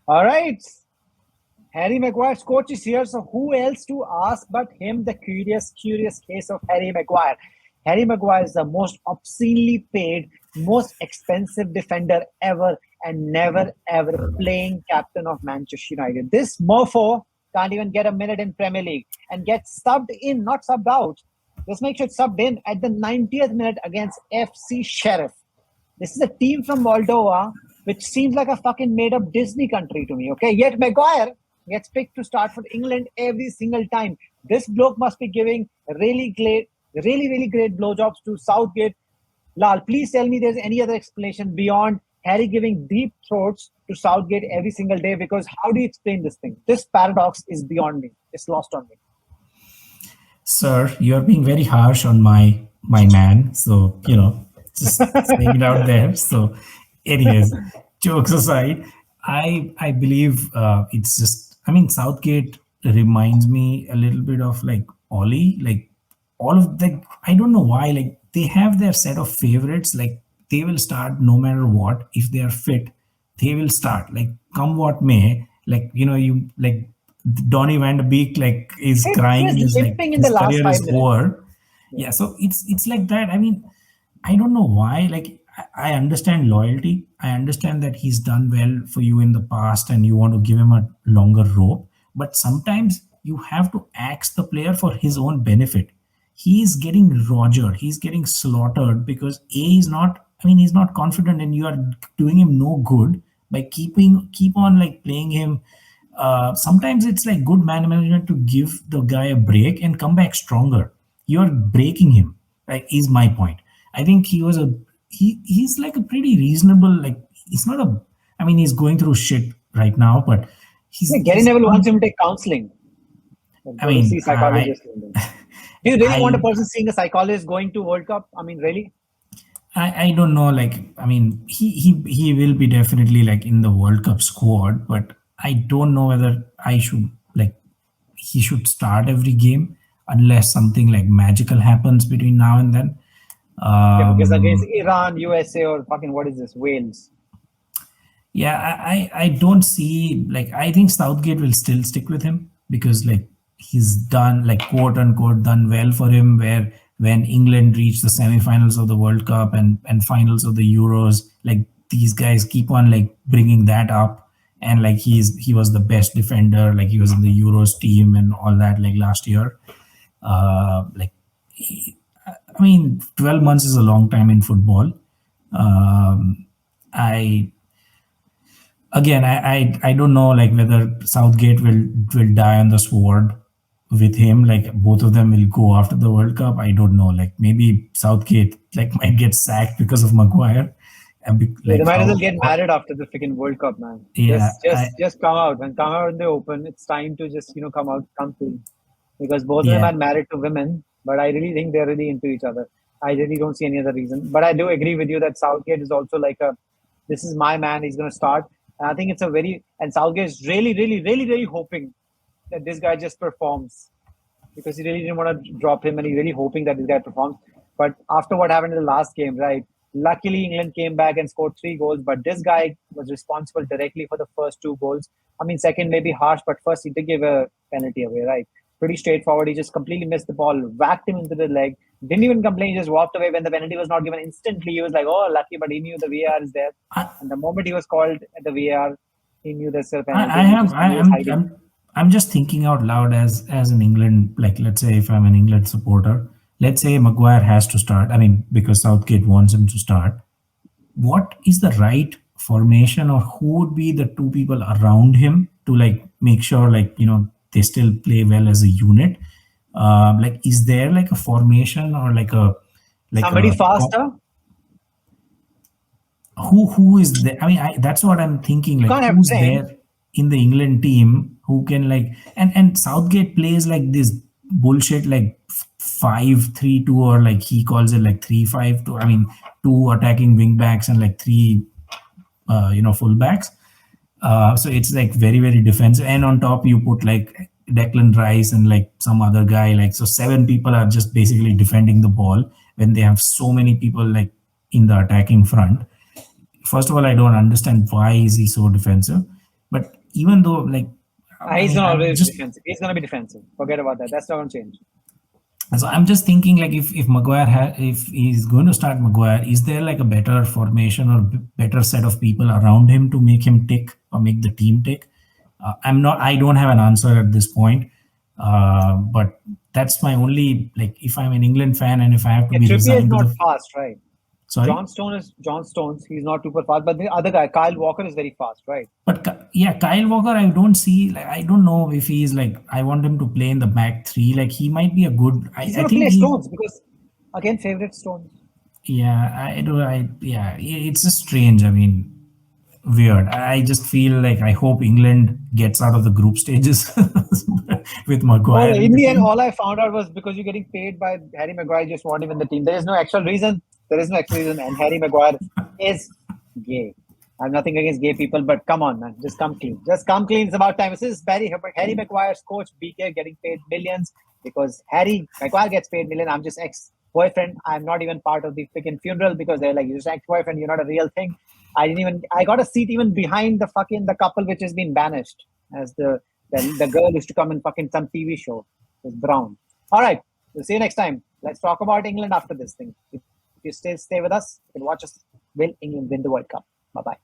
All right. Harry Maguire's coach is here, so who else to ask but him? The curious case of Harry Maguire. Harry Maguire is the most obscenely paid, most expensive defender ever, and never ever playing captain of Manchester United. This mofo can't even get a minute in Premier League and gets subbed in, not subbed out. Just make sure it's subbed in at the 90th minute against FC Sheriff. This is a team from Moldova, which seems like a fucking made-up Disney country to me, okay? Yet Maguire gets picked to start for England every single time. This bloke must be giving really great blowjobs to Southgate. Lal, please tell me there's any other explanation beyond Harry giving deep throats to Southgate every single day, because how do you explain this thing? This paradox is beyond me. It's lost on me. Sir, you're being very harsh on my man. So, just saying it out there. So, anyways, jokes aside, I believe it's just, Southgate reminds me a little bit of like Ollie, like all of the, I don't know why, like they have their set of favorites, like they will start no matter what. If they are fit, they will start, like come what may, like, you like Donny van de Beek, like is crying, is like in his the last career 5 is minutes. over. Yeah, so it's like that. I don't know why. Like, I understand loyalty. I understand that he's done well for you in the past and you want to give him a longer rope. But sometimes you have to axe the player for his own benefit. He's getting rogered. He's getting slaughtered because he's not confident, and you are doing him no good by keep on like playing him. Sometimes it's like good man management to give the guy a break and come back stronger. You're breaking him. Like, is my point. I think he's like a pretty reasonable, like he's not a, he's going through shit right now, but Gary Neville wants him to take counseling. See psychologist. Do you really want a person seeing a psychologist going to World Cup? Really? I don't know. Like, he will be definitely like in the World Cup squad, but I don't know whether he should start every game unless something like magical happens between now and then. Because against Iran, USA, or fucking what is this, Wales? Yeah, I don't see, like, I think Southgate will still stick with him because like he's done, like, quote unquote done well for him, where when England reached the semi-finals of the World Cup and finals of the Euros, like these guys keep on like bringing that up, and like he was the best defender, like he was in the Euros team and all that, like last year. 12 months is a long time in football. I don't know, like, whether Southgate will die on the sword with him. Like, both of them will go after the World Cup. I don't know. Like, maybe Southgate like might get sacked because of Maguire. They might as well get married after the freaking World Cup, man. Yeah, just come out and come out in the open. It's time to just come clean, because both of them are married to women. But I really think they're really into each other. I really don't see any other reason. But I do agree with you that Southgate is also like this is my man. He's going to start. And I think it's and Southgate is really hoping that this guy just performs, because he really didn't want to drop him, and he's really hoping that this guy performs. But after what happened in the last game, right? Luckily, England came back and scored 3 goals, but this guy was responsible directly for the first 2 goals. Second may be harsh, but first he did give a penalty away, right? Pretty straightforward. He just completely missed the ball, whacked him into the leg, didn't even complain, he just walked away when the penalty was not given. Instantly, he was like, oh, lucky, but he knew the VAR is there. And the moment he was called at the VAR, he knew there's a penalty. I'm just thinking out loud as an England, like, let's say if I'm an England supporter, let's say Maguire has to start, because Southgate wants him to start. What is the right formation, or who would be the 2 people around him to like make sure, like, they still play well as a unit? Like, is there like a formation or like somebody faster? Who is there? That's what I'm thinking. Like, who's there in the England team who can like, and Southgate plays like this bullshit, like 5-3-2, or like he calls it like 3-5-2. 2 attacking wing backs and like 3 fullbacks. So it's like very defensive, and on top you put like Declan Rice and like some other guy, like, so 7 people are just basically defending the ball when they have so many people like in the attacking front. First of all, I don't understand why is he so defensive. But even though, like, He's gonna I'm always just defensive. He's gonna be defensive. Forget about that. That's not gonna change. so I'm just thinking, like, if Maguire if he's going to start Maguire, is there like a better formation or better set of people around him to make him tick or make the team tick? I don't have an answer at this point, but that's my only, like, if I'm an England fan and if I have to Yeah, be Trippier is resigned to not the, fast, right? sorry. John Stones. He's not super fast, but the other guy, Kyle Walker, is very fast, right? But yeah, Kyle Walker, I don't see, like, I don't know if he's like, I want him to play in the back three. Like, he might be a good. He's I gonna think play he. Stones because again, favorite Stones. Yeah, I do. Yeah, it's just strange. I mean, weird. I just feel like I hope England gets out of the group stages with Well, Maguire in in the the end, team. all I found out was because you're getting paid by Harry Maguire, just want him in the team. There is no actual reason. There is no actual reason, and Harry Maguire is gay. I have nothing against gay people, but come on, man, just come clean. Just come clean. It's about time. This is Harry Maguire's coach, BK, getting paid millions because Harry Maguire gets paid million. I'm just ex-boyfriend. I'm not even part of the freaking funeral because they're like, you're just ex-boyfriend. You're not a real thing. I got a seat even behind the couple which has been banished as the girl used to come in fucking some TV show. It was brown. All right. We'll see you next time. Let's talk about England after this thing. If you stay with us, you can watch us. Will England win the World Cup? Bye bye.